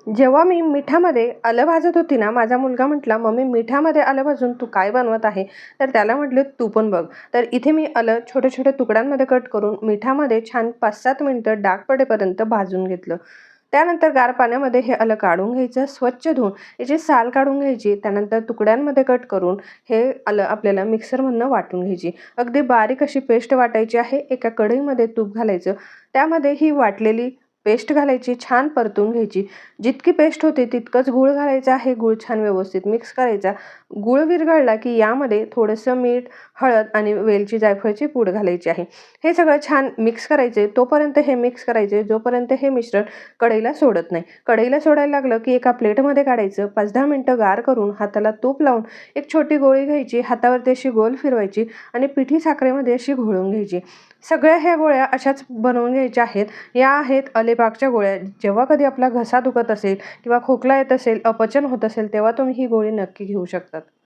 जेव्हा मी मिठामध्ये आलं भाजत होती ना, माझा मुलगा म्हटला, "मम्मी मिठामध्ये आलं भाजून तू काय बनवत आहे?" तर त्याला म्हटले, "तू पण बघ." तर इथे मी आलं छोट्या-छोट्या तुकड्यांमध्ये कट करून मिठामध्ये छान 5-7 मिनिटं डाग पडेपर्यंत भाजून घेतलं. त्यानंतर गार पाण्यामध्ये हे आलं काढून घ्यायचं, स्वच्छ धुवून याची साल काढून घ्यायची. त्यानंतर तुकड्यांमध्ये कट करून हे आलं आपल्याला मिक्सरमधनं वाटून घ्यायची. अगदी बारीक अशी पेस्ट वाटायची आहे. एका कढईमध्ये तूप घालायचं. त्यामध्ये ही वाटलेली पेस्ट घालायची, छान परतून घ्यायची. जितकी पेस्ट होते तितकंच गूळ घालायचा आहे. गूळ छान व्यवस्थित मिक्स करायचा. गूळ विरघळला की यामध्ये थोडंसं मीठ, हळद आणि वेलची जायफळची पूड घालायची आहे. हे सगळं छान मिक्स करायचे. तोपर्यंत हे मिक्स करायचे जोपर्यंत हे मिश्रण कढईला सोडत नाही. कढईला सोडायला लागलं की एका प्लेटमध्ये काढायचं. 5-10 मिनिटं गार करून हाताला तूप लावून एक छोटी गोळी घ्यायची. हातावरती अशी गोल फिरवायची आणि पिठी साखरेमध्ये अशी घोळून घ्यायची. सगळ्या ह्या गोळ्या अशाच बनवून घ्यायच्या आहेत. या आहेत अलिबागच्या गोळ्या. जेव्हा कधी आपला घसा दुखत असेल किंवा खोकला येत असेल, अपचन होत असेल, तेव्हा तुम्ही ही गोळी नक्की घेऊ शकतात.